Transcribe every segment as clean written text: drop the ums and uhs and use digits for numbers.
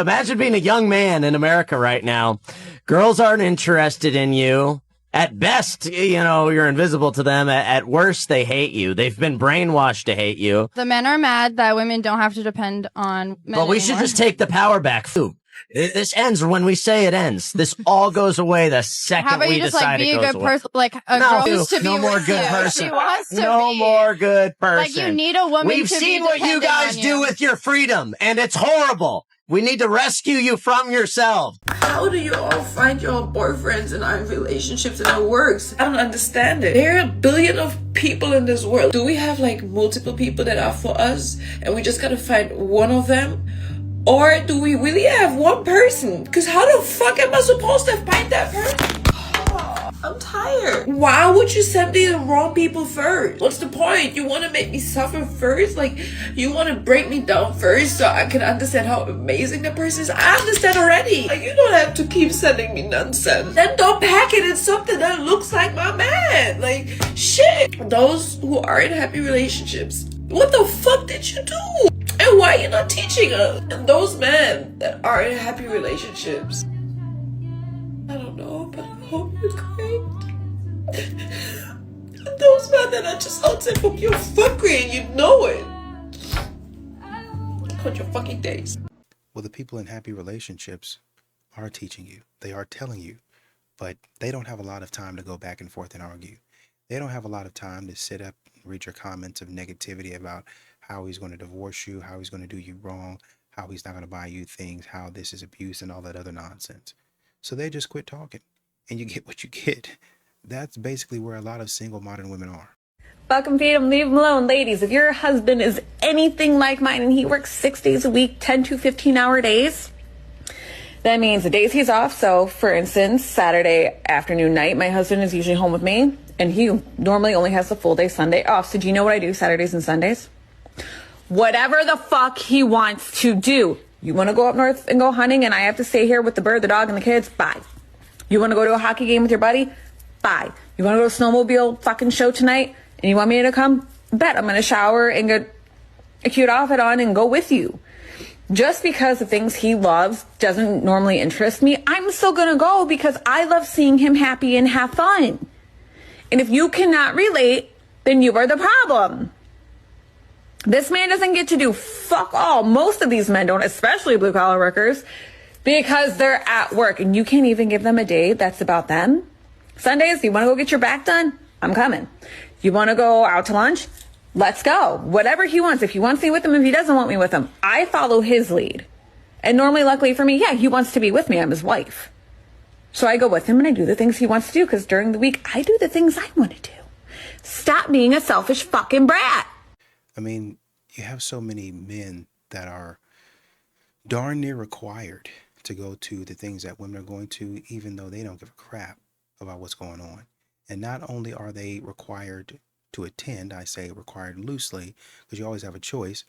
Imagine being a young man in America right now. Girls aren't interested in you. At best, you're invisible to them. At worst, they hate you. They've been brainwashed to hate you. The men are mad that women don't have to depend on men But we anymore. should just take the power back. This ends when we say it ends. This all goes away the second How about we you just decide be it a goes good away. person? Like a No, girl used to be no more with good you. person. She wants to No be. more good person. Like you need a woman We've to seen be what you dependent guys on do you. with your freedom, and it's horrible. We need to rescue you from yourself. How do you all find your boyfriends and are in relationships and it works? I don't understand it. There are a billion of people in this world. Do we have like multiple people that are for us and we just gotta find one of them? Or do we really have one person? Because how the fuck am I supposed to find that person? I'm tired. Why would you send me the wrong people first? What's the point? You want to make me suffer first? Like, you want to break me down first so I can understand how amazing the person is? I understand already. Like, you don't have to keep sending me nonsense. Then don't pack it in something that looks like my man. Like, shit. Those who are in happy relationships, what the fuck did you do? And why are you not teaching us? And those men that are in happy relationships, I don't know, but I hope you're great. Those men that are just outside from your fuckery and you know it. On your fucking days. Well, the people in happy relationships are teaching you. They are telling you. But they don't have a lot of time to go back and forth and argue. They don't have a lot of time to sit up and read your comments of negativity about how he's going to divorce you, how he's going to do you wrong, how he's not going to buy you things, how this is abuse and all that other nonsense. So they just quit talking and you get what you get. That's basically where a lot of single modern women are. Fuck him, feed him, leave him alone. Ladies, if your husband is anything like mine and he works 6 days a week, 10 to 15-hour days, that means the days he's off. So, for instance, Saturday afternoon, night, my husband is usually home with me and he normally only has the full day Sunday off. So do you know what I do Saturdays and Sundays? Whatever the fuck he wants to do. You want to go up north and go hunting and I have to stay here with the bird, the dog, and the kids? Bye. You want to go to a hockey game with your buddy? Bye. You want to go to a snowmobile fucking show tonight and you want me to come? Bet I'm going to shower and get a cute outfit on and go with you. Just because the things he loves doesn't normally interest me, I'm still going to go because I love seeing him happy and have fun. And if you cannot relate, then you are the problem. This man doesn't get to do fuck all. Most of these men don't, especially blue collar workers, because they're at work and you can't even give them a day that's about them. Sundays, you want to go get your back done? I'm coming. You want to go out to lunch? Let's go. Whatever he wants. If he wants me with him, if he doesn't want me with him, I follow his lead. And normally, luckily for me, yeah, he wants to be with me. I'm his wife. So I go with him and I do the things he wants to do because during the week, I do the things I want to do. Stop being a selfish fucking brat. I mean, you have so many men that are darn near required to go to the things that women are going to, even though they don't give a crap about what's going on. And not only are they required to attend, I say required loosely, because you always have a choice,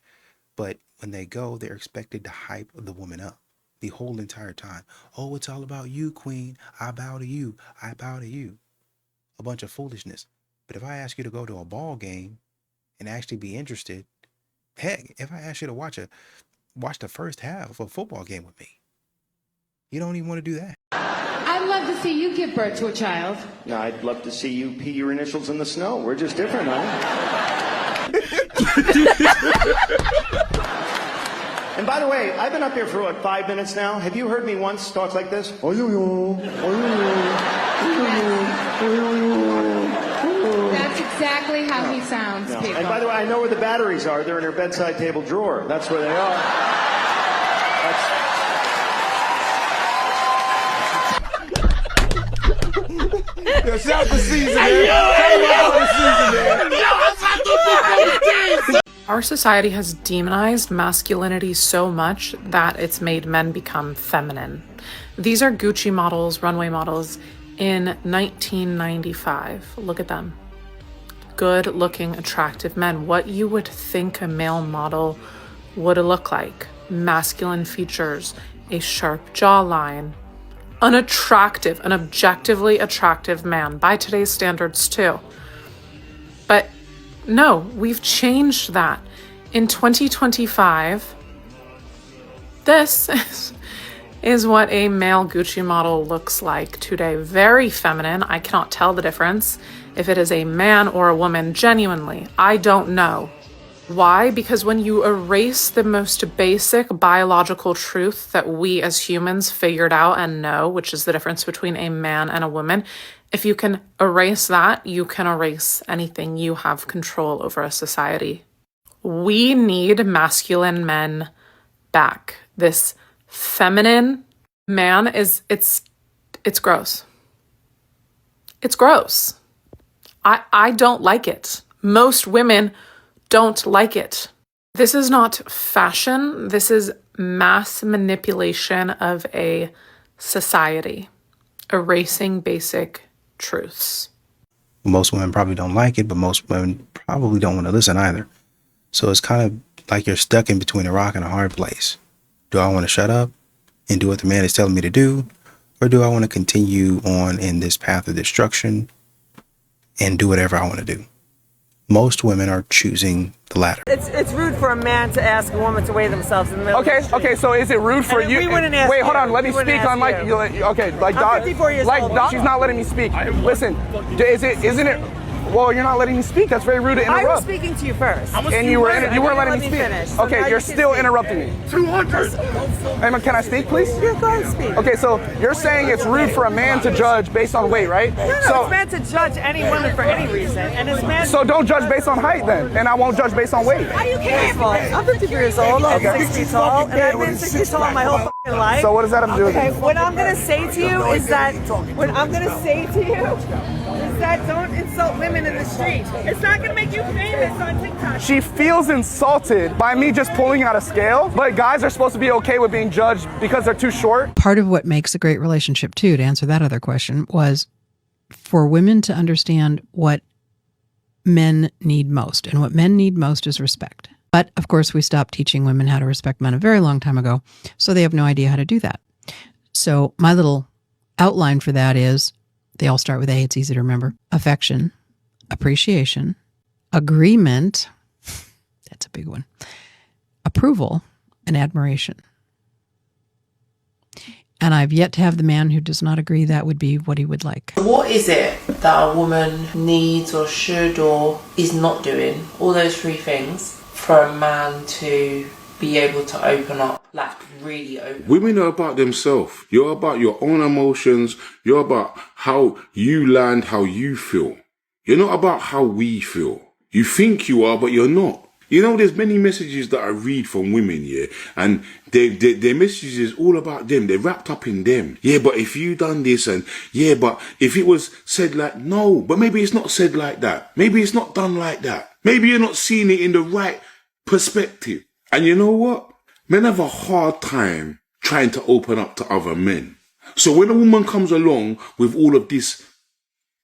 but when they go, they're expected to hype the woman up the whole entire time. Oh, it's all about you, queen. I bow to you. I bow to you. A bunch of foolishness. But if I ask you to go to a ball game and actually be interested, heck, if I ask you to watch the first half of a football game with me, you don't even want to do that. I'd love to see you give birth to a child. Yeah, I'd love to see you pee your initials in the snow. We're just different, huh? And by the way, I've been up here for, 5 minutes now? Have you heard me once talk like this? That's exactly how he sounds, No. people. And by the way, I know where the batteries are. They're in her bedside table drawer. That's where they are. Yo, shout for season, man. Shout for season, man. Our society has demonized masculinity so much that it's made men become feminine. These are Gucci models, runway models in 1995. Look at them. Good-looking, attractive men. What you would think a male model would look like. Masculine features, a sharp jawline, an objectively attractive man by today's standards too. But no, we've changed that. In 2025, this is is what a male Gucci model looks like today. Very feminine. I cannot tell the difference if it is a man or a woman. Genuinely, I don't know. Why? Because when you erase the most basic biological truth that we as humans figured out and know, which is the difference between a man and a woman, if you can erase that, you can erase anything. You have control over a society. We need masculine men back. This feminine man it's gross. It's gross. I don't like it. Most women don't like it. This is not fashion. This is mass manipulation of a society, erasing basic truths. Most women probably don't like it, but most women probably don't want to listen either. So it's kind of like you're stuck in between a rock and a hard place. Do I want to shut up and do what the man is telling me to do? Or do I want to continue on in this path of destruction and do whatever I want to do? Most women are choosing the latter. It's rude for a man to ask a woman to weigh themselves in the middle of the street. Okay, so is it rude for you? We wouldn't ask Wait, you. hold on, let me speak on my... You. Okay, like I'm 54 years old. she's not letting me speak. Listen, isn't it... Well, you're not letting me speak. That's very rude to interrupt. I was speaking to you first. And you weren't letting me speak. Finish. So okay, you're still interrupting me. 200. Emma, can I speak, please? Yeah, go ahead and speak. Okay, so you're saying it's rude for a man to judge based on weight, right? No, it's meant to judge any woman for any reason. And it's meant... So don't judge based on height then, and I won't judge based on weight. Are you kidding me? I'm 54 years old, I'm 6 feet tall, and I've been 6 feet tall my whole fucking life. So what does that have to do with it? What I'm going to say to you is that... don't insult women in the street. It's not going to make you famous on TikTok. She feels insulted by me just pulling out a scale, but guys are supposed to be okay with being judged because they're too short. Part of what makes a great relationship, too, to answer that other question, was for women to understand what men need most. And what men need most is respect. But, of course, we stopped teaching women how to respect men a very long time ago, so they have no idea how to do that. So my little outline for that is, they all start with A, it's easy to remember. Affection, appreciation, agreement, that's a big one, approval, and admiration. And I've yet to have the man who does not agree that would be what he would like. What is it that a woman needs or should or is not doing, all those three things, for a man to be able to open up, like really open? Women are about themselves. You're about your own emotions. You're about how you land, how you feel. You're not about how we feel. You think you are, but you're not. You know, there's many messages that I read from women, yeah, and their messages is all about them. They're wrapped up in them. Yeah, but if you done this, and yeah, but if it was said like, no, but maybe it's not said like that. Maybe it's not done like that. Maybe you're not seeing it in the right perspective. And you know what? Men have a hard time trying to open up to other men. So when a woman comes along with all of this,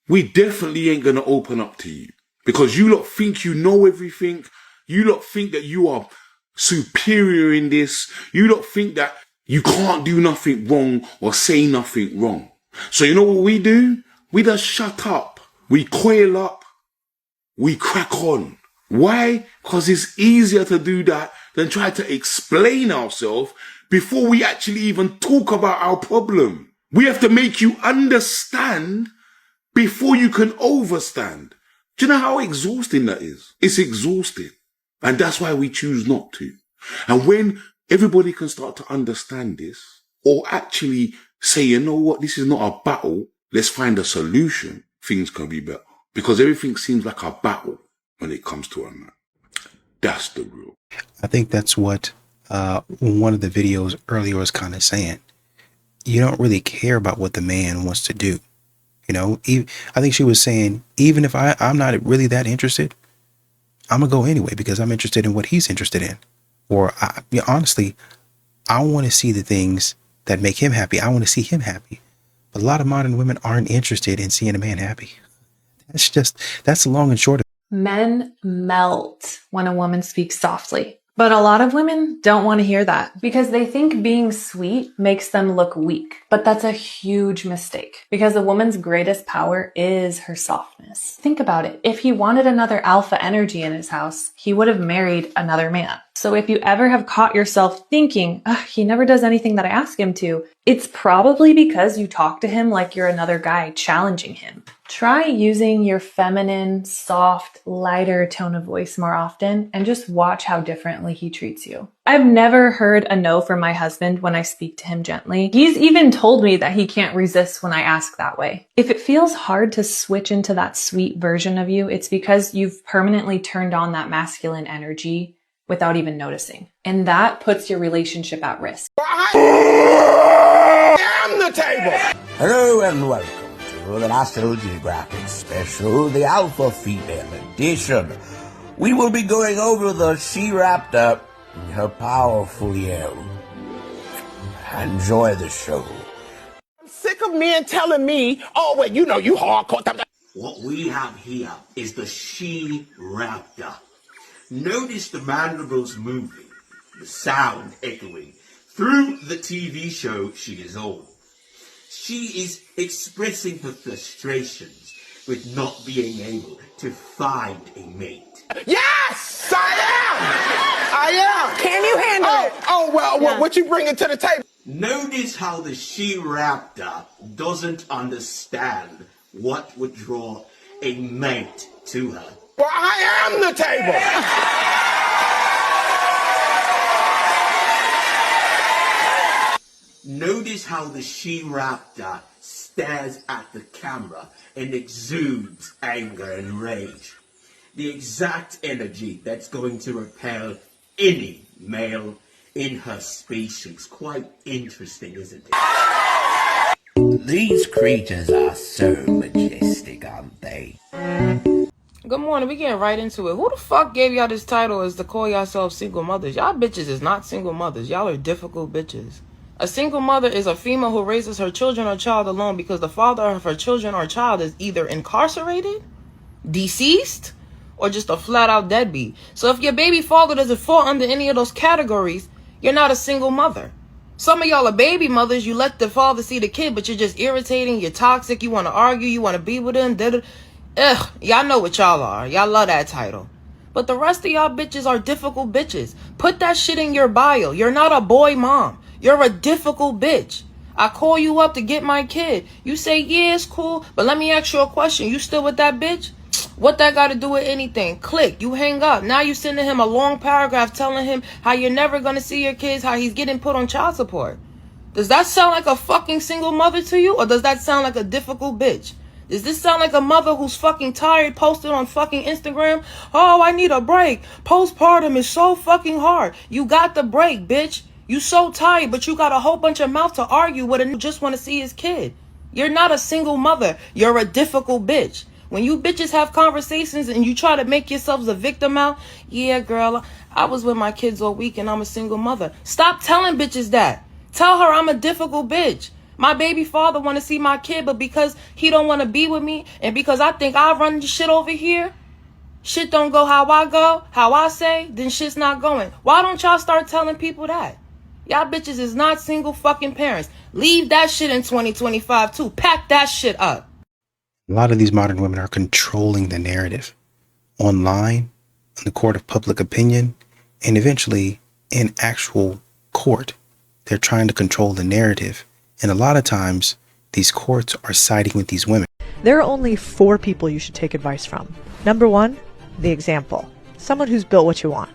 we definitely ain't going to open up to you. Because you lot think you know everything. You lot think that you are superior in this. You lot think that you can't do nothing wrong or say nothing wrong. So you know what we do? We just shut up. We coil up. We crack on. Why? Because it's easier to do that than try to explain ourselves before we actually even talk about our problem. We have to make you understand before you can overstand. Do you know how exhausting that is? It's exhausting. And that's why we choose not to. And when everybody can start to understand this, or actually say, you know what, this is not a battle, let's find a solution, things can be better. Because everything seems like a battle when it comes to a man. That's the rule. I think that's what one of the videos earlier was kind of saying. You don't really care about what the man wants to do. You know, I think she was saying, even if I'm not really that interested, I'm going to go anyway because I'm interested in what he's interested in. Or honestly, I want to see the things that make him happy. I want to see him happy. But a lot of modern women aren't interested in seeing a man happy. That's the long and short of it. Men melt when a woman speaks softly. But a lot of women don't want to hear that because they think being sweet makes them look weak. But that's a huge mistake because a woman's greatest power is her softness. Think about it. If he wanted another alpha energy in his house, he would have married another man. So So if you ever have caught yourself thinking, he never does anything that I ask him to, it's probably because you talk to him like you're another guy challenging him. Try using your feminine, soft, lighter tone of voice more often and just watch how differently he treats you. I've never heard a no from my husband when I speak to him gently. He's even told me that he can't resist when I ask that way. If it feels hard to switch into that sweet version of you, it's because you've permanently turned on that masculine energy without even noticing. And that puts your relationship at risk. I am the table. Hello and welcome to the National Geographic Special, the Alpha Female Edition. We will be going over the she-raptor and her powerful yell. Enjoy the show. I'm sick of men telling me, oh, well, you know you hardcore. What we have here is the she-raptor. Notice the mandibles moving, the sound echoing through the TV show she is on. She is expressing her frustrations with not being able to find a mate. Yes, I am. Can you handle it? Oh, well, Yeah. what you bringing to the table? Notice how the she-raptor doesn't understand what would draw a mate to her. Well, I am the table. Notice how the she-raptor stares at the camera and exudes anger and rage. The exact energy that's going to repel any male in her species. Quite interesting, isn't it? These creatures are so majestic, aren't they? Good morning, we getting right into it. Who the fuck gave y'all this title as to call yourselves single mothers? Y'all bitches is not single mothers. Y'all are difficult bitches. A single mother is a female who raises her children or child alone because the father of her children or child is either incarcerated, deceased, or just a flat out deadbeat. So if your baby father doesn't fall under any of those categories, you're not a single mother. Some of y'all are baby mothers. You let the father see the kid, but you're just irritating, you're toxic, you want to argue, you want to be with him. Ugh, y'all know what y'all are. Y'all love that title. But the rest of y'all bitches are difficult bitches. Put that shit in your bio. You're not a boy mom. You're a difficult bitch. I call you up to get my kid. You say, yeah, it's cool, but let me ask you a question. You still with that bitch? What that got to do with anything? Click. You hang up. Now you sending him a long paragraph telling him how you're never going to see your kids, how he's getting put on child support. Does that sound like a fucking single mother to you? Or does that sound like a difficult bitch? Does this sound like a mother who's fucking tired, posted on fucking Instagram? Oh, I need a break. Postpartum is so fucking hard. You got the break, bitch. You so tired, but you got a whole bunch of mouth to argue with and just want to see his kid. You're not a single mother. You're a difficult bitch. When you bitches have conversations and you try to make yourselves a victim out, yeah, girl, I was with my kids all week and I'm a single mother. Stop telling bitches that. Tell her I'm a difficult bitch. My baby father want to see my kid, but because he don't want to be with me and because I think I run the shit over here, shit don't go how I go, how I say, then shit's not going. Why don't y'all start telling people that? Y'all bitches is not single fucking parents. Leave that shit in 2025 too. Pack that shit up. A lot of these modern women are controlling the narrative online, in the court of public opinion, and eventually in actual court. They're trying to control the narrative. And a lot of times, these courts are siding with these women. There are only 4 people you should take advice from. Number 1, the example. Someone who's built what you want.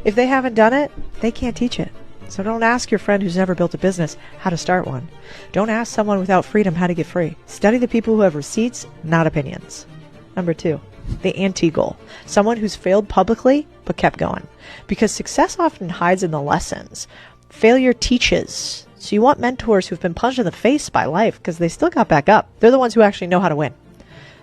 If they haven't done it, they can't teach it. So don't ask your friend who's never built a business how to start one. Don't ask someone without freedom how to get free. Study the people who have receipts, not opinions. Number 2, the anti-goal. Someone who's failed publicly but kept going. Because success often hides in the lessons. Failure teaches. So you want mentors who've been punched in the face by life because they still got back up. They're the ones who actually know how to win.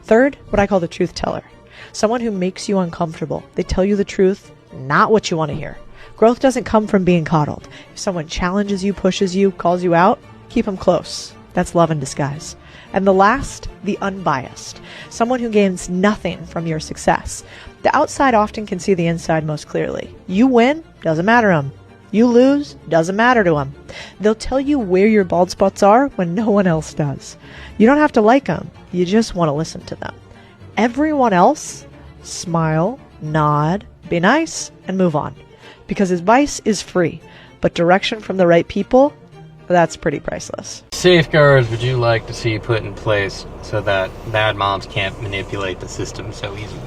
Third, what I call the truth teller. Someone who makes you uncomfortable. They tell you the truth, not what you want to hear. Growth doesn't come from being coddled. If someone challenges you, pushes you, calls you out, keep them close. That's love in disguise. And the last, the unbiased. Someone who gains nothing from your success. The outside often can see the inside most clearly. You win, doesn't matter to them. You lose, doesn't matter to them. They'll tell you where your bald spots are when no one else does. You don't have to like them. You just want to listen to them. Everyone else, smile, nod, be nice, and move on. Because advice is free, but direction from the right people, that's pretty priceless. Safeguards would you like to see put in place so that bad moms can't manipulate the system so easily?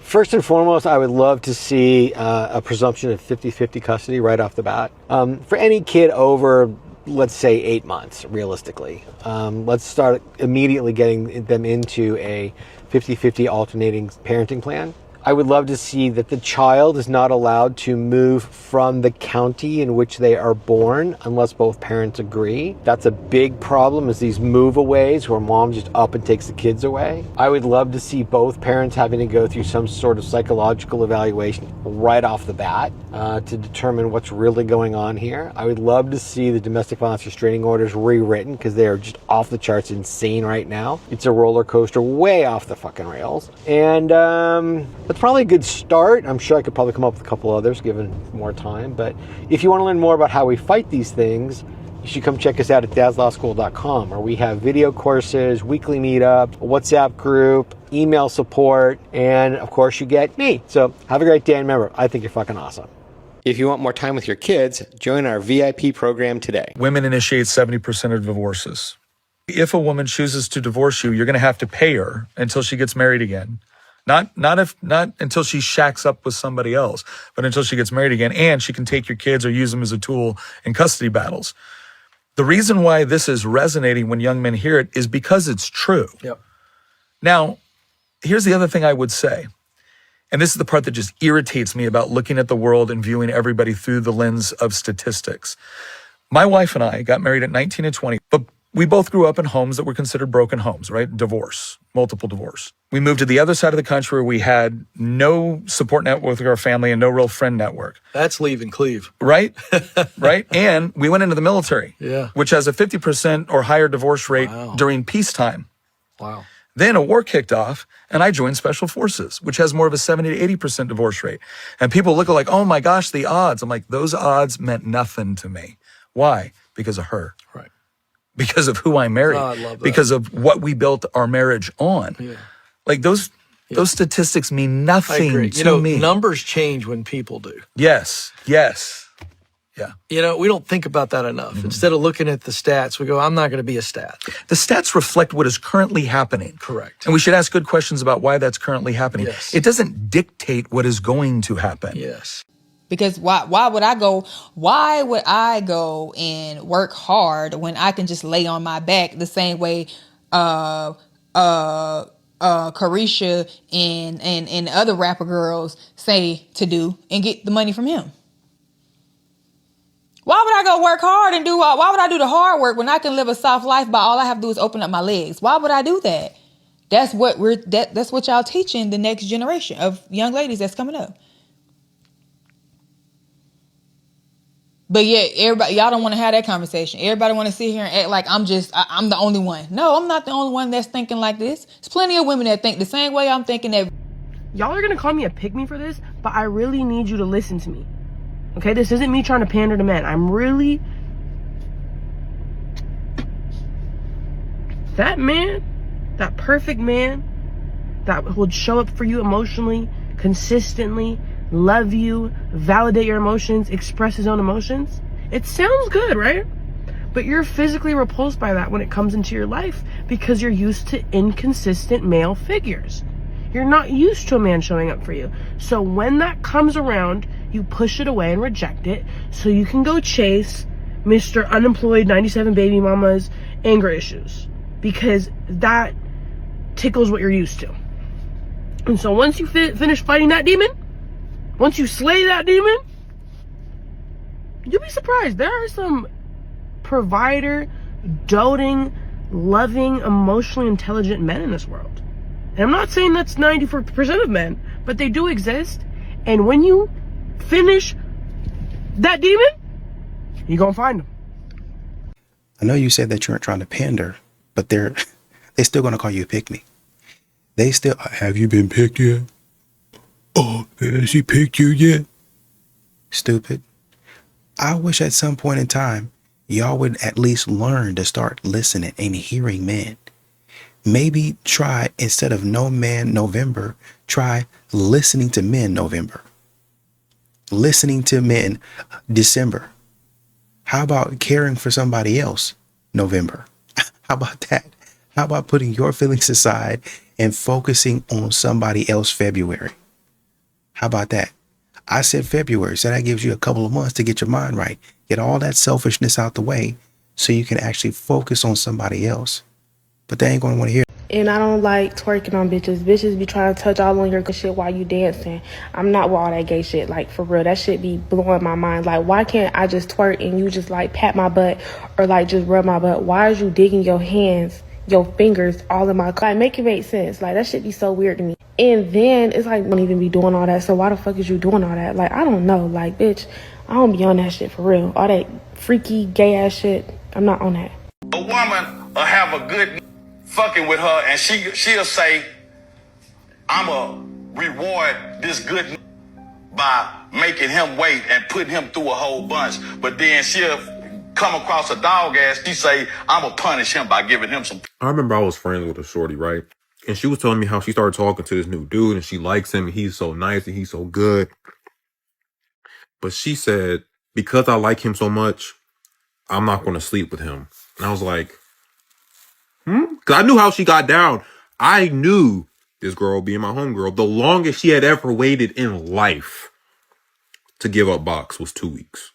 First and foremost, I would love to see a presumption of 50-50 custody right off the bat. For any kid over, let's say, 8 months, realistically. Let's start immediately getting them into a 50-50 alternating parenting plan. I would love to see that the child is not allowed to move from the county in which they are born unless both parents agree. That's a big problem, is these move-aways where mom just up and takes the kids away. I would love to see both parents having to go through some sort of psychological evaluation right off the bat to determine what's really going on here. I would love to see the domestic violence restraining orders rewritten because they are just off the charts insane right now. It's a roller coaster way off the fucking rails. And that's probably a good start. I'm sure I could probably come up with a couple others given more time. But if you want to learn more about how we fight these things, you should come check us out at dadslawschool.com, where we have video courses, weekly meetup, a WhatsApp group, email support, and of course you get me. So have a great day, and remember, I think you're fucking awesome. If you want more time with your kids, join our VIP program today. Women initiate 70% of divorces. If a woman chooses to divorce you, you're going to have to pay her until she gets married again. Not until she shacks up with somebody else, but until she gets married again, and she can take your kids or use them as a tool in custody battles. The reason why this is resonating when young men hear it is because it's true. Yep. Now, here's the other thing I would say, and this is the part that just irritates me about looking at the world and viewing everybody through the lens of statistics. My wife and I got married at 19 and 20, but we both grew up in homes that were considered broken homes, right? Divorce, multiple divorce. We moved to the other side of the country where we had no support network with our family and no real friend network. That's leave and cleave. Right? Right? And we went into the military, which has a 50% or higher divorce rate during peacetime. Wow. Then a war kicked off, and I joined Special Forces, which has more of a 70 to 80% divorce rate. And people look like, oh my gosh, the odds. I'm like, those odds meant nothing to me. Why? Because of her. Right. Because of who I married. Oh, I love that. Because of what we built our marriage on. Yeah. Like those statistics mean nothing I agree. to me. Numbers change when people do. Yes. Yeah. We don't think about that enough. Mm-hmm. Instead of looking at the stats, we go, I'm not going to be a stat. The stats reflect what is currently happening. Correct. And we should ask good questions about why that's currently happening. Yes. It doesn't dictate what is going to happen. Yes. Because why would I go and work hard when I can just lay on my back the same way Carisha and other rapper girls say to do and get the money from him? Why would I go work hard and why would I do the hard work when I can live a soft life by all I have to do is open up my legs? Why would I do that? That's what that's what y'all teaching the next generation of young ladies that's coming up. But yeah, everybody, y'all don't want to have that conversation. Everybody want to sit here and act like I'm the only one. No, I'm not the only one that's thinking like this. There's plenty of women that think the same way I'm thinking. That y'all are going to call me a pick-me for this, but I really need you to listen to me. Okay, this isn't me trying to pander to men. That man, that perfect man, that would show up for you emotionally, consistently, love you, validate your emotions, express his own emotions. It sounds good, right? But you're physically repulsed by that when it comes into your life because you're used to inconsistent male figures. You're not used to a man showing up for you. So when that comes around, you push it away and reject it so you can go chase Mr. Unemployed 97 baby mama's anger issues because that tickles what you're used to. And so once you finish fighting that demon, once you slay that demon, you'll be surprised. There are some provider, doting, loving, emotionally intelligent men in this world. And I'm not saying that's 94% of men, but they do exist. And when you finish that demon, you're going to find them. I know you said that you weren't trying to pander, but they're still going to call you a pick-me. They still, have you been picked yet? Oh, has he picked you yet? Stupid. I wish at some point in time, y'all would at least learn to start listening and hearing men. Maybe try, instead of No Man November, try listening to men November. listening to men, December? How about caring for somebody else, November? How about that? How about putting your feelings aside and focusing on somebody else, February? How about that? I said February, so that gives you a couple of months to get your mind right. Get all that selfishness out the way so you can actually focus on somebody else. But they ain't going to want to hear. And I don't like twerking on bitches. Bitches be trying to touch all on your good shit while you dancing. I'm not with all that gay shit. Like, for real, that shit be blowing my mind. Like, why can't I just twerk and you just, like, pat my butt or, like, just rub my butt? Why is you digging your hands, your fingers all in my... Like, make it make sense. Like, that shit be so weird to me. And then it's like, don't even be doing all that. So why the fuck is you doing all that? Like, I don't know. Like, bitch, I don't be on that shit for real. All that freaky gay ass shit, I'm not on that. A woman will have a good fucking with her, and she'll say, I'ma reward this good by making him wait and putting him through a whole bunch. But then she'll come across a dog ass, she say, I'ma punish him by giving him some. I remember I was friends with a shorty, right? And she was telling me how she started talking to this new dude and she likes him and he's so nice and he's so good. But she said, because I like him so much, I'm not going to sleep with him. And I was like, Because I knew how she got down. I knew this girl being my homegirl, the longest she had ever waited in life to give up box was 2 weeks.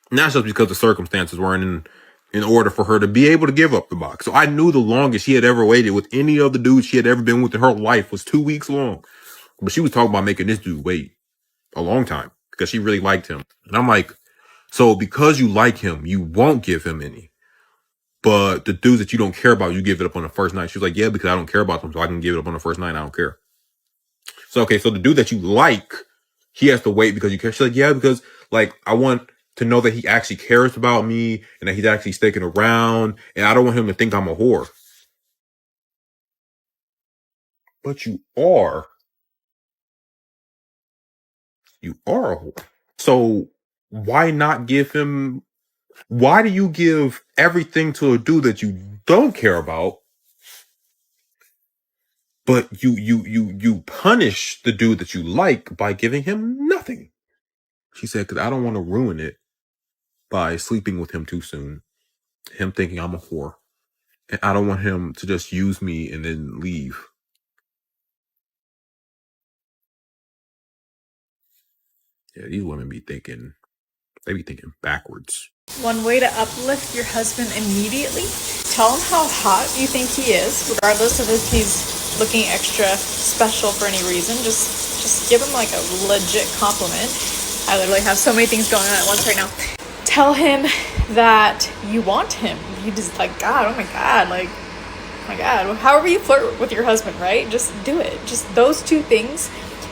And that's just because the circumstances weren't in order for her to be able to give up the box. So I knew the longest she had ever waited with any of the dudes she had ever been with in her life was 2 weeks long. But she was talking about making this dude wait a long time because she really liked him. And I'm like, so because you like him, you won't give him any. But the dudes that you don't care about, you give it up on the first night. She was like, yeah, because I don't care about them, so I can give it up on the first night. I don't care. So, okay, so the dude that you like, he has to wait because you care. She's like, yeah, because, like, I want to know that he actually cares about me and that he's actually sticking around. And I don't want him to think I'm a whore. But you are. You are a whore. So why not give him... Why do you give everything to a dude that you don't care about, but you punish the dude that you like by giving him nothing? She said, because I don't want to ruin it by sleeping with him too soon, him thinking I'm a whore, and I don't want him to just use me and then leave. Yeah, these women be thinking, they be thinking backwards. One way to uplift your husband immediately, tell him how hot you think he is, regardless of if he's looking extra special for any reason. Just give him like a legit compliment. I literally have so many things going on at once right now. Tell him that you want him. You just like, God, oh my God, like, oh my God. However you flirt with your husband, right? Just do it. Just those two things,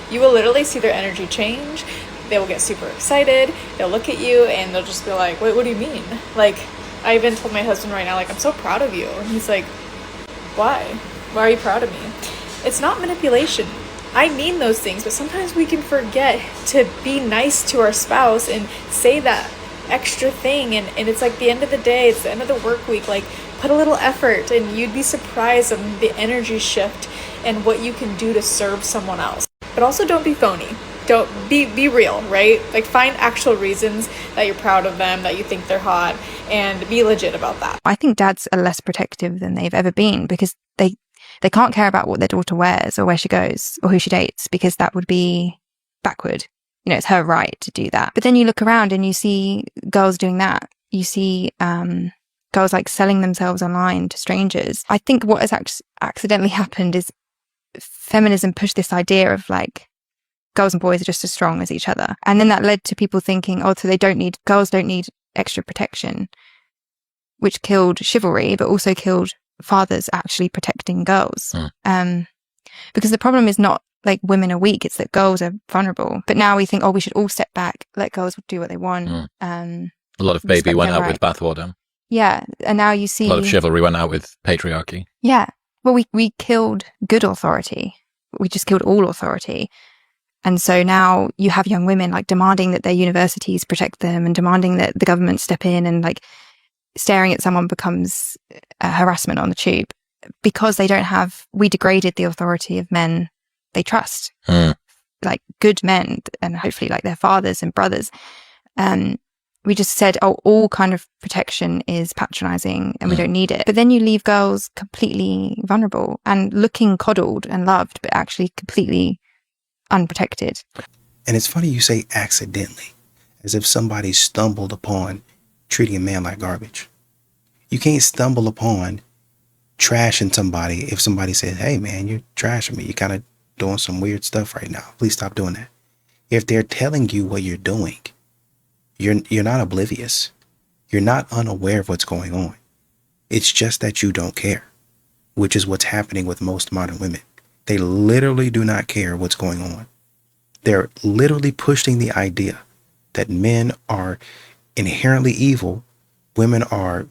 you will literally see their energy change. They will get super excited. They'll look at you and they'll just be like, wait, what do you mean? Like, I even told my husband right now, like, I'm so proud of you. And he's like, why? Why are you proud of me? It's not manipulation. I mean those things, but sometimes we can forget to be nice to our spouse and say that extra thing. And it's like the end of the day, it's the end of the work week. Like, put a little effort and you'd be surprised on the energy shift and what you can do to serve someone else. But also don't be phony. Don't be real, right? Like, find actual reasons that you're proud of them, that you think they're hot, and be legit about that. I think dads are less protective than they've ever been because they can't care about what their daughter wears or where she goes or who she dates because that would be backward. You know, it's her right to do that. But then you look around and you see girls doing that. You see girls like selling themselves online to strangers. I think what has accidentally happened is feminism pushed this idea of like, girls and boys are just as strong as each other. And then that led to people thinking, oh, so girls don't need extra protection, which killed chivalry, but also killed fathers actually protecting girls. Because the problem is not like women are weak, it's that girls are vulnerable. But now we think, oh, we should all step back, let girls do what they want. A lot of baby went out with bathwater. Yeah, and now you see... A lot of chivalry went out with patriarchy. Yeah, well, we killed good authority. We just killed all authority. And so now you have young women like demanding that their universities protect them and demanding that the government step in, and like staring at someone becomes harassment on the tube because we degraded the authority of men they trust. like good men and hopefully like their fathers and brothers, we just said, oh, all kind of protection is patronizing and we don't need it. But then you leave girls completely vulnerable and looking coddled and loved, but actually completely unprotected. And it's funny you say accidentally, as if somebody stumbled upon treating a man like garbage. You can't stumble upon trashing somebody if somebody says, hey man, you're trashing me. You're kind of doing some weird stuff right now. Please stop doing that. If they're telling you what you're doing, you're not oblivious. You're not unaware of what's going on. It's just that you don't care, which is what's happening with most modern women. They literally do not care what's going on. They're literally pushing the idea that men are inherently evil. Women are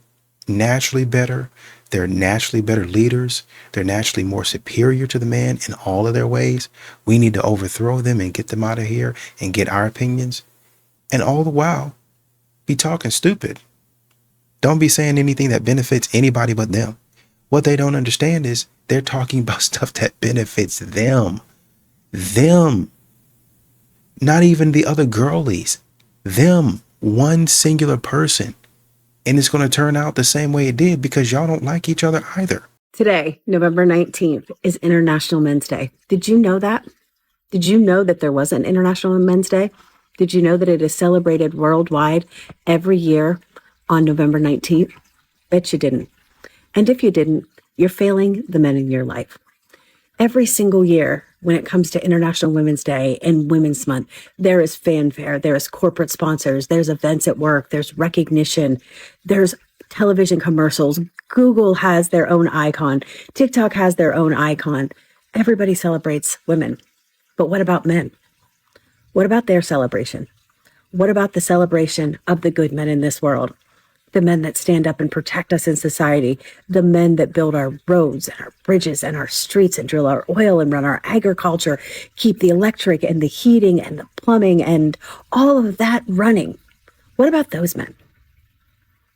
naturally better. They're naturally better leaders. They're naturally more superior to the man in all of their ways. We need to overthrow them and get them out of here and get our opinions. And all the while, be talking stupid. Don't be saying anything that benefits anybody but them. What they don't understand is they're talking about stuff that benefits them. Them. Not even the other girlies. Them. One singular person. And it's going to turn out the same way it did because y'all don't like each other either. Today, November 19th, is International Men's Day. Did you know that? Did you know that there was an International Men's Day? Did you know that it is celebrated worldwide every year on November 19th? Bet you didn't. And if you didn't, you're failing the men in your life. Every single year, when it comes to International Women's Day and Women's Month, there is fanfare, there is corporate sponsors, there's events at work, there's recognition, there's television commercials. Google has their own icon. TikTok has their own icon. Everybody celebrates women. But what about men? What about their celebration? What about the celebration of the good men in this world? The men that stand up and protect us in society, the men that build our roads and our bridges and our streets and drill our oil and run our agriculture, keep the electric and the heating and the plumbing and all of that running. What about those men?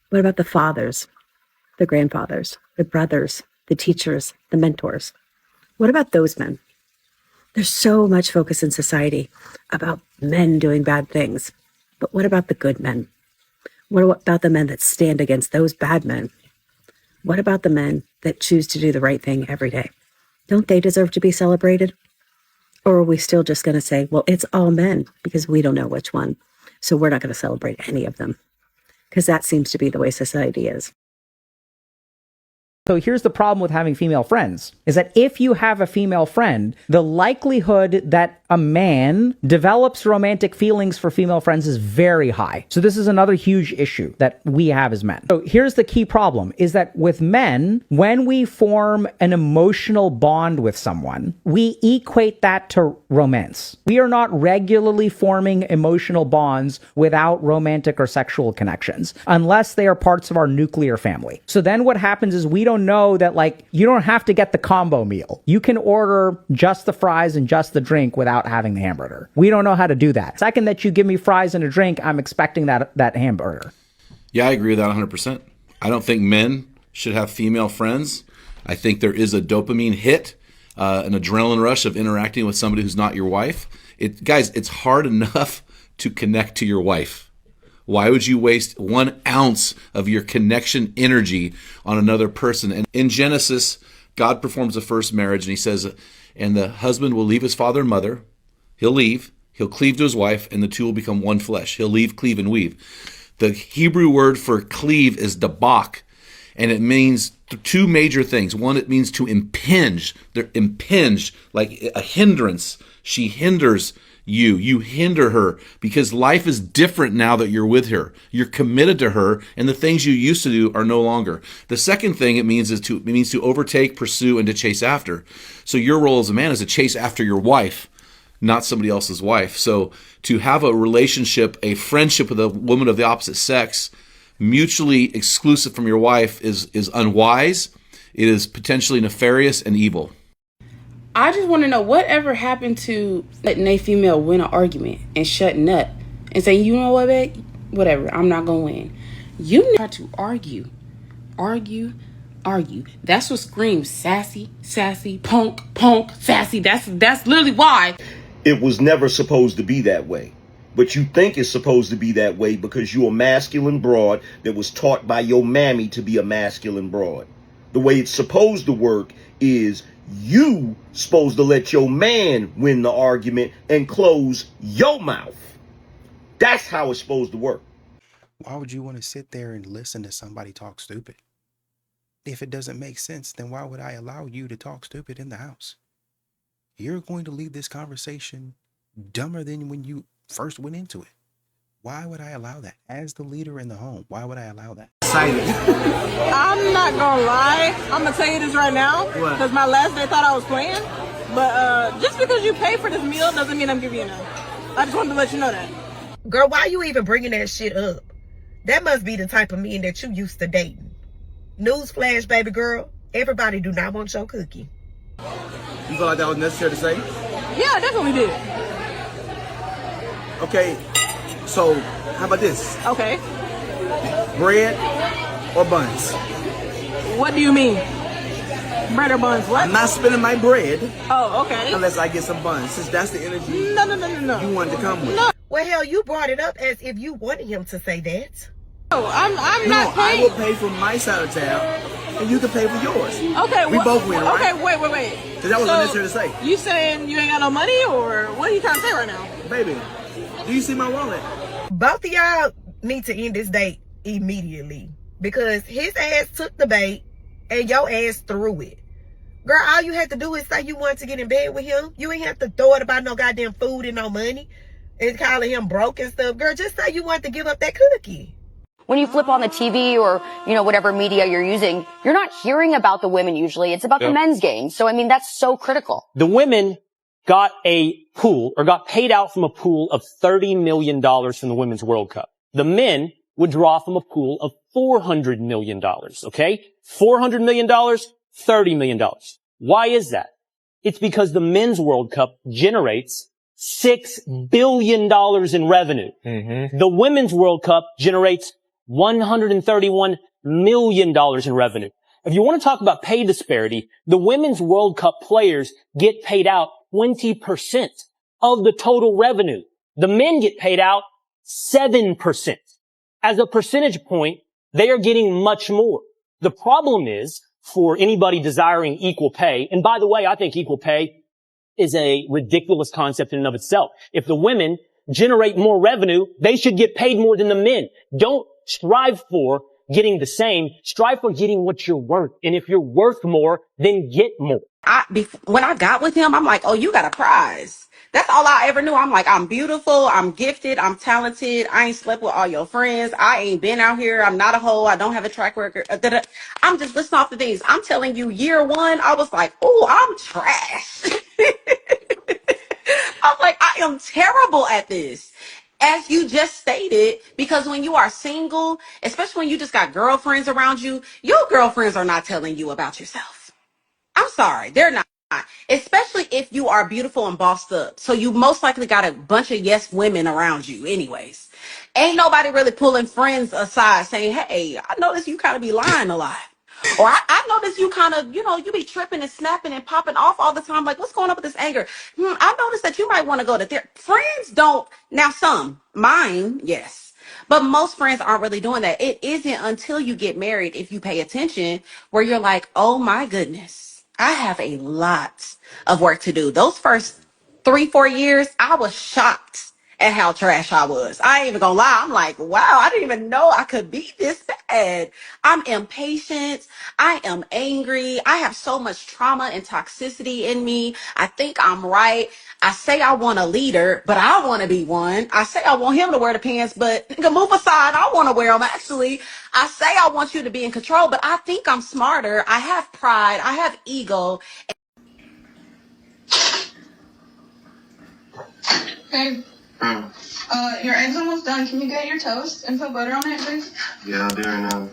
What about the fathers, the grandfathers, the brothers, the teachers, the mentors? What about those men? There's so much focus in society about men doing bad things. But what about the good men? What about the men that stand against those bad men? What about the men that choose to do the right thing every day? Don't they deserve to be celebrated? Or are we still just going to say, well, it's all men because we don't know which one. So we're not going to celebrate any of them because that seems to be the way society is. So here's the problem with having female friends, is that if you have a female friend, the likelihood that a man develops romantic feelings for female friends is very high. So this is another huge issue that we have as men. So here's the key problem, is that with men, when we form an emotional bond with someone, we equate that to romance. We are not regularly forming emotional bonds without romantic or sexual connections, unless they are parts of our nuclear family. So then what happens is we don't know that, like, you don't have to get the combo meal. You can order just the fries and just the drink without having the hamburger. We don't know how to do that. Second that you give me fries and a drink, I'm expecting that hamburger. Yeah, I agree with that 100%. I don't think men should have female friends. I think there is a dopamine hit, an adrenaline rush of interacting with somebody who's not your wife. Guys, it's hard enough to connect to your wife. Why would you waste 1 ounce of your connection energy on another person? And in Genesis, God performs the first marriage, and he says, and the husband will leave his father and mother. He'll cleave to his wife, and the two will become one flesh. He'll leave, cleave, and weave. The Hebrew word for cleave is dabak, and it means two major things. One, it means to impinge. They're impinged, like a hindrance. She hinders you hinder her, because life is different now that you're with her. You're committed to her, and the things you used to do are no longer. The second thing it means to overtake, pursue, and to chase after. So your role as a man is to chase after your wife, not somebody else's wife. So to have a relationship, a friendship with a woman of the opposite sex, mutually exclusive from your wife, is unwise. It is potentially nefarious and evil. I just want to know whatever happened to letting a female win an argument and shutting up and saying, you know what, babe? Whatever, I'm not going to win. You try to argue. That's what screams sassy, punk, sassy. That's literally why. It was never supposed to be that way. But you think it's supposed to be that way because you're a masculine broad that was taught by your mammy to be a masculine broad. The way it's supposed to work is you supposed to let your man win the argument and close your mouth. That's how it's supposed to work. Why would you want to sit there and listen to somebody talk stupid? If it doesn't make sense, then why would I allow you to talk stupid in the house? You're going to leave this conversation dumber than when you first went into it. Why would I allow that? As the leader in the home, why would I allow that? I'm not gonna lie. I'm gonna tell you this right now because my last day thought I was playing. But just because you pay for this meal doesn't mean I'm giving you none. I just wanted to let you know that. Girl, why you even bringing that shit up? That must be the type of men that you used to dating. Newsflash, baby girl. Everybody do not want your cookie. You feel like that was necessary to say? Yeah, I definitely did. Okay, so how about this? Okay. Bread or buns? What do you mean? Bread or buns? What? I'm not spending my bread. Oh, okay. Unless I get some buns, since that's the energy. No. You wanted to come with. No. Well, hell, you brought it up as if you wanted him to say that. No, I'm not paying. I will pay for my side of town, and you can pay for yours. Okay, we both win, right? Okay, wait. Because that was unnecessary to say. You saying you ain't got no money, or what are you trying to say right now? Baby, do you see my wallet? Both of y'all need to end this date immediately because his ass took the bait and your ass threw it. Girl, all you had to do is say you wanted to get in bed with him. You ain't have to throw it about no goddamn food and no money and calling him broke and stuff. Girl, just say you wanted to give up that cookie. When you flip on the TV or, whatever media you're using, you're not hearing about the women usually. It's about the men's game. So, that's so critical. The women got a pool or got paid out from a pool of $30 million from the Women's World Cup. The men would draw from a pool of $400 million, okay? $400 million, $30 million. Why is that? It's because the Men's World Cup generates $6 billion in revenue. Mm-hmm. The Women's World Cup generates $131 million in revenue. If you want to talk about pay disparity, the Women's World Cup players get paid out 20% of the total revenue. The men get paid out 7%. As a percentage point, they are getting much more. The problem is, for anybody desiring equal pay, and by the way, I think equal pay is a ridiculous concept in and of itself. If the women generate more revenue, they should get paid more than the men. Don't strive for getting the same. Strive for getting what you're worth. And if you're worth more, then get more. When I got with him, I'm like, oh, you got a prize. That's all I ever knew. I'm like, I'm beautiful, I'm gifted, I'm talented. I ain't slept with all your friends. I ain't been out here. I'm not a hoe. I don't have a track record. I'm just listing off the things. I'm telling you, year one, I was like, oh, I'm trash. I'm like, I am terrible at this. As you just stated, because when you are single, especially when you just got girlfriends around you, your girlfriends are not telling you about yourself. I'm sorry, they're not. Especially if you are beautiful and bossed up. So you most likely got a bunch of yes women around you anyways. Ain't nobody really pulling friends aside saying, hey, I notice you kind of be lying a lot. Or I notice you kind of, you be tripping and snapping and popping off all the time. Like, what's going on with this anger? I noticed that you might want to go to therapy. Friends don't. Now, mine, yes. But most friends aren't really doing that. It isn't until you get married, if you pay attention, where you're like, oh my goodness, I have a lot of work to do. Those first 3-4 years, I was shocked at how trash I was. I ain't even gonna lie. I'm like, wow, I didn't even know I could be this bad. I'm impatient. I am angry. I have so much trauma and toxicity in me. I think I'm right. I say I want a leader, but I want to be one. I say I want him to wear the pants, but nigga, move aside. I want to wear them. Actually, I say I want you to be in control, but I think I'm smarter. I have pride. I have ego. Hey. Your egg's almost done. Can you get your toast and put butter on it, please? Yeah, I'll do it now.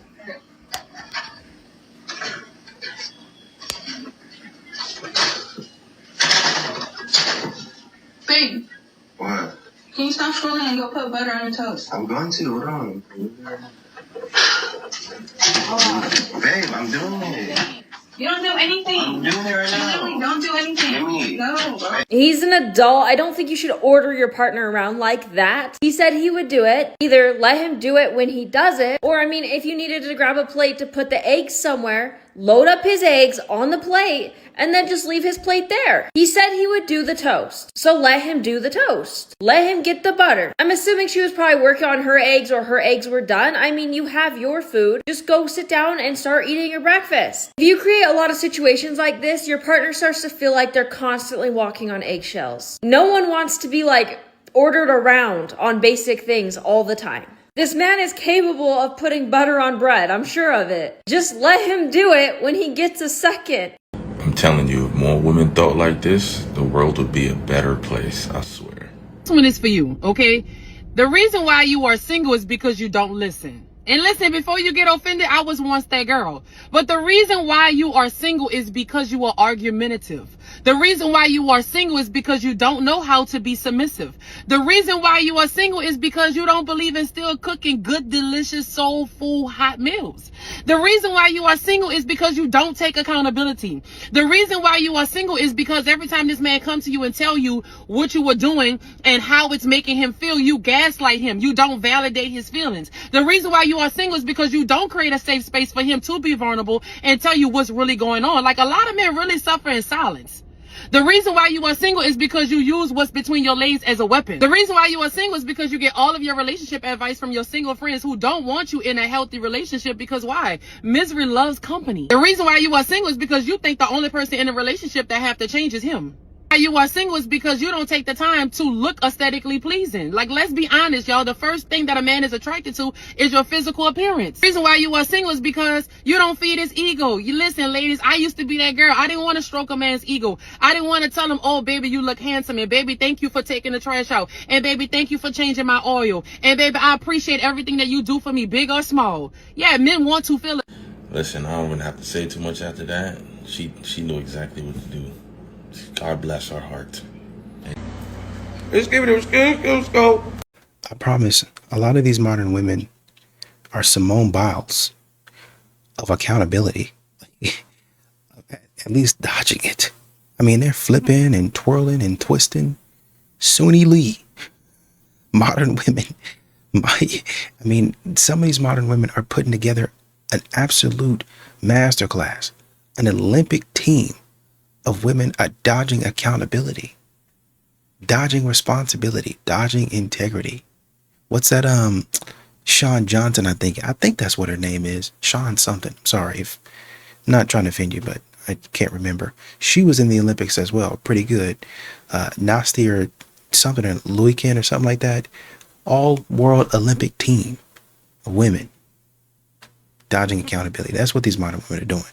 Babe. What? Can you stop scrolling and go put butter on your toast? I'm going to. Hold on. Babe, I'm doing it. You don't do anything. I'm doing it right now. You literally don't do anything. No. He's an adult. I don't think you should order your partner around like that. He said he would do it. Either let him do it when he does it, or I mean, if you needed to grab a plate to put the eggs somewhere, load up his eggs on the plate and then just leave his plate there. He said he would do the toast. So let him do the toast. Let him get the butter. I'm assuming she was probably working on her eggs or her eggs were done. I mean, you have your food. Just go sit down and start eating your breakfast. If you create a lot of situations like this, your partner starts to feel like they're constantly walking on eggshells. No one wants to be like ordered around on basic things all the time. This man is capable of putting butter on bread. I'm sure of it. Just let him do it when he gets a second. I'm telling you, if more women thought like this, the world would be a better place, I swear. This one is for you, okay? The reason why you are single is because you don't listen. And listen, before you get offended, I was once that girl. But the reason why you are single is because you are argumentative. The reason why you are single is because you don't know how to be submissive. The reason why you are single is because you don't believe in still cooking good, delicious, soulful, hot meals. The reason why you are single is because you don't take accountability. The reason why you are single is because every time this man comes to you and tell you what you were doing and how it's making him feel, you gaslight him. You don't validate his feelings. The reason why you are single is because you don't create a safe space for him to be vulnerable and tell you what's really going on. Like, a lot of men really suffer in silence. The reason why you are single is because you use what's between your legs as a weapon. The reason why you are single is because you get all of your relationship advice from your single friends who don't want you in a healthy relationship, because why? Misery loves company. The reason why you are single is because you think the only person in a relationship that have to change is him. Why you are single is because you don't take the time to look aesthetically pleasing. Like, let's be honest, y'all. The first thing that a man is attracted to is your physical appearance. The reason why you are single is because you don't feed his ego. You listen, ladies, I used to be that girl. I didn't want to stroke a man's ego. I didn't want to tell him, oh, baby, you look handsome. And baby, thank you for taking the trash out. And baby, thank you for changing my oil. And baby, I appreciate everything that you do for me, big or small. Yeah, men want to feel it. Listen, I don't even have to say too much after that. She knew exactly what to do. God bless her heart. Let's give it let's go. I promise, a lot of these modern women are Simone Biles of accountability. At least dodging it. I mean, they're flipping and twirling and twisting. Suni Lee. Modern women. Some of these modern women are putting together an absolute masterclass, an Olympic team of women are dodging accountability, dodging responsibility, dodging integrity. What's that? Sean Johnson, I think that's what her name is. Sean something. Sorry if I'm not trying to offend you, but I can't remember. She was in the Olympics as well. Pretty good. Nasty or something, or Luikin or something like that. All world Olympic team of women dodging accountability. That's what these modern women are doing.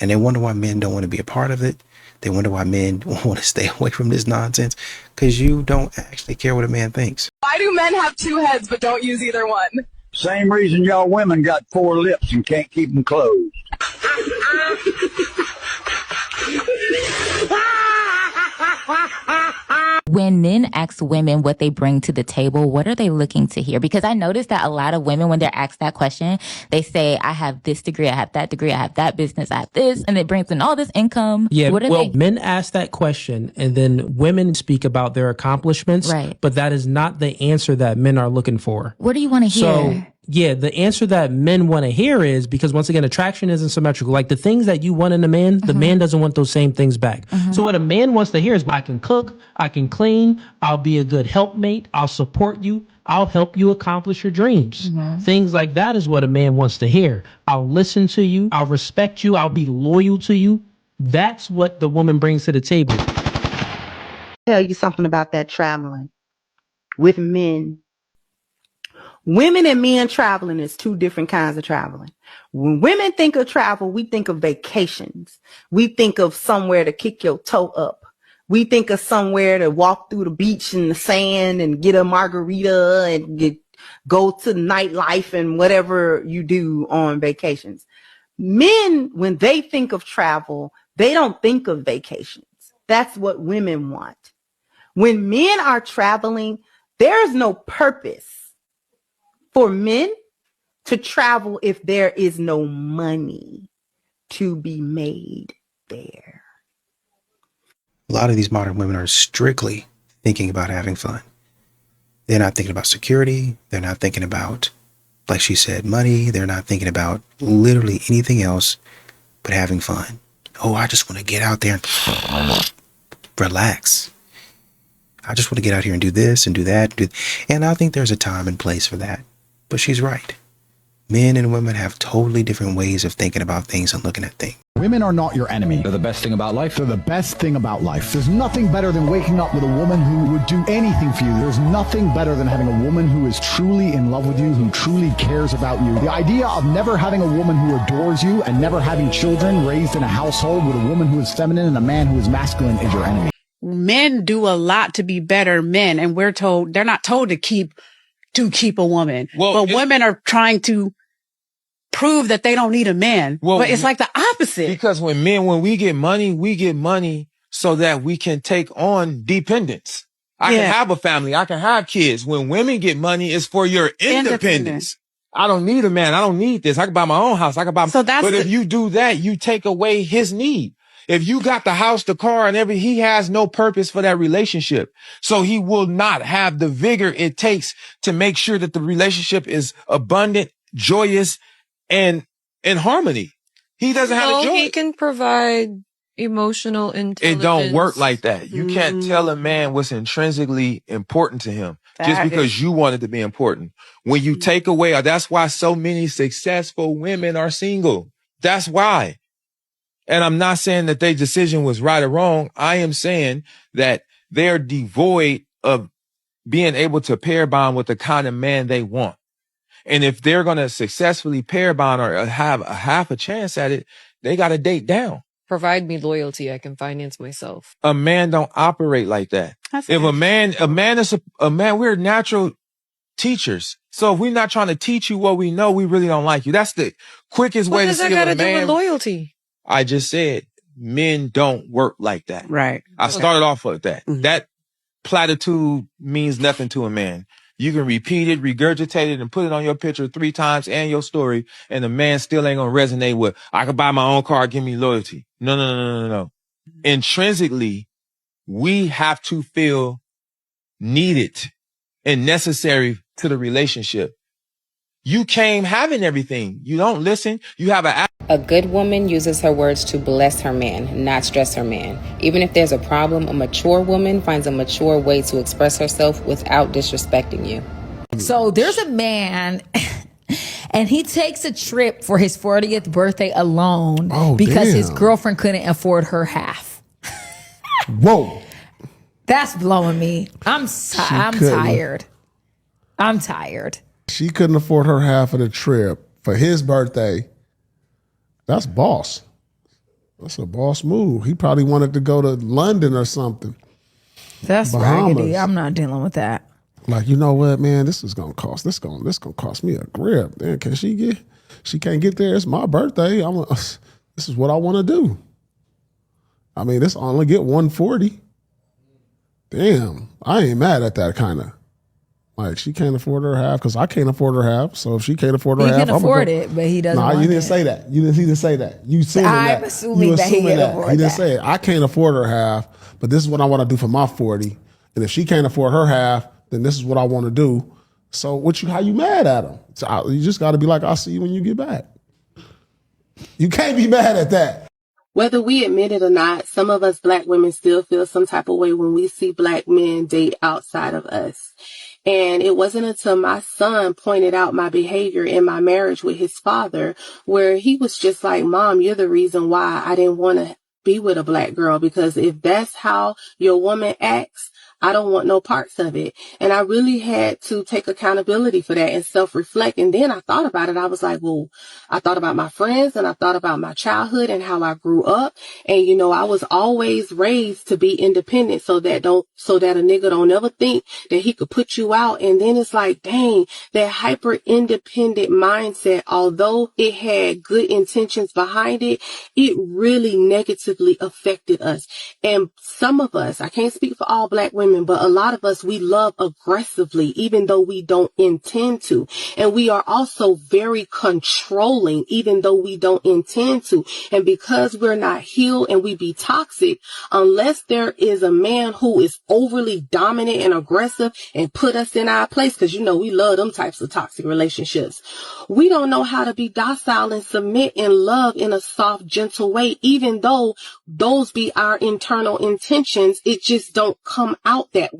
And they wonder why men don't want to be a part of it. They wonder why men want to stay away from this nonsense, because you don't actually care what a man thinks. Why do men have two heads but don't use either one? Same reason y'all women got 4 lips and can't keep them closed. When men ask women what they bring to the table, what are they looking to hear? Because I noticed that a lot of women, when they're asked that question, they say, I have this degree, I have that degree, I have that business, I have this, and it brings in all this income. Yeah, What men ask that question, and then women speak about their accomplishments, Right. but that is not the answer that men are looking for. What do you want to hear? So, yeah, the answer that men want to hear is, because once again, attraction isn't symmetrical. Like, the things that you want in a man, the man doesn't want those same things back. So what a man wants to hear is, I can cook, I can clean, I'll be a good helpmate, I'll support you, I'll help you accomplish your dreams. Things like that is what a man wants to hear. I'll listen to you, I'll respect you, I'll be loyal to you. That's what the woman brings to the table. Tell you something about that traveling with men. Women and men traveling is two different kinds of traveling. When women think of travel, we think of vacations. We think of somewhere to kick your toe up. We think of somewhere to walk through the beach in the sand and get a margarita and go to nightlife and whatever you do on vacations. Men, when they think of travel, they don't think of vacations. That's what women want. When men are traveling, there's no purpose for men to travel if there is no money. to be made there. A lot of these modern women are strictly thinking about having fun. They're not thinking about security. They're not thinking about, like she said, money. They're not thinking about literally anything else but having fun. Oh, I just want to get out there and relax. I just want to get out here and do this and do that. And I think there's a time and place for that. But she's right. Men and women have totally different ways of thinking about things and looking at things. Women are not your enemy. They're the best thing about life. They're the best thing about life. There's nothing better than waking up with a woman who would do anything for you. There's nothing better than having a woman who is truly in love with you, who truly cares about you. The idea of never having a woman who adores you and never having children raised in a household with a woman who is feminine and a man who is masculine is your enemy. Men do a lot to be better men, and they're not told to keep a woman. But women are trying to prove that they don't need a man. But it's like the opposite. Because when we get money so that we can take on dependence. I can have a family. I can have kids. When women get money, it's for your independence. I don't need a man. I don't need this. I can buy my own house. I can buy. But if you do that, you take away his need. If you got the house, the car, and he has no purpose for that relationship. So he will not have the vigor it takes to make sure that the relationship is abundant, joyous, and in harmony. He doesn't have the joy. He can provide emotional intelligence. It don't work like that. You can't tell a man what's intrinsically important to him just because you want it to be important. When you take away, that's why so many successful women are single. That's why. And I'm not saying that their decision was right or wrong. I am saying that they're devoid of being able to pair bond with the kind of man they want. And if they're going to successfully pair bond or have a half a chance at it, they got to date down. Provide me loyalty. I can finance myself. A man don't operate like that. If a man, we're natural teachers. So if we're not trying to teach you what we know, we really don't like you. That's the quickest way to see if a man. What does that got to do with loyalty? I just said men don't work like that. Right. I started off with that. That platitude means nothing to a man. You can repeat it, regurgitate it, and put it on your picture 3 times and your story, and the man still ain't gonna resonate with, I can buy my own car, give me loyalty. No. Intrinsically, we have to feel needed and necessary to the relationship. You came having everything. You don't listen. You have A good woman uses her words to bless her man, not stress her man. Even if there's a problem, a mature woman finds a mature way to express herself without disrespecting you. So there's a man and he takes a trip for his 40th birthday alone because his girlfriend couldn't afford her half. Whoa. That's blowing me. I'm tired. I'm tired. She couldn't afford her half of the trip for his birthday. That's boss. That's a boss move. He probably wanted to go to London or something. That's raggedy. I'm not dealing with that. Like, you know what, man, this is gonna cost me a grip. Man, she can't get there. It's my birthday. This is what I want to do. I mean, this only get 140. Damn, I ain't mad at that kind of. Like, she can't afford her half because I can't afford her half. So if she can't afford her half, he can afford it, but he doesn't. Nah, want you didn't say that. He didn't say that. You assuming that. I'm assuming that he can afford He didn't that. say it. I can't afford her half, but this is what I want to do for my 40. And if she can't afford her half, then this is what I want to do. So how you mad at him? So you just got to be like, I'll see you when you get back. You can't be mad at that. Whether we admit it or not, some of us black women still feel some type of way when we see black men date outside of us. And it wasn't until my son pointed out my behavior in my marriage with his father, where he was just like, Mom, you're the reason why I didn't want to be with a black girl, because if that's how your woman acts, I don't want no parts of it. And I really had to take accountability for that and self-reflect. And then I thought about it. I was like, well, I thought about my friends and I thought about my childhood and how I grew up. And, I was always raised to be independent so that a nigga don't ever think that he could put you out. And then it's like, dang, that hyper independent mindset, although it had good intentions behind it, it really negatively affected us. And some of us, I can't speak for all black women, women, but a lot of us, we love aggressively, even though we don't intend to. And we are also very controlling, even though we don't intend to. And because we're not healed and we be toxic, unless there is a man who is overly dominant and aggressive and put us in our place, because we love them types of toxic relationships. We don't know how to be docile and submit and love in a soft, gentle way, even though those be our internal intentions. It just don't come out that way.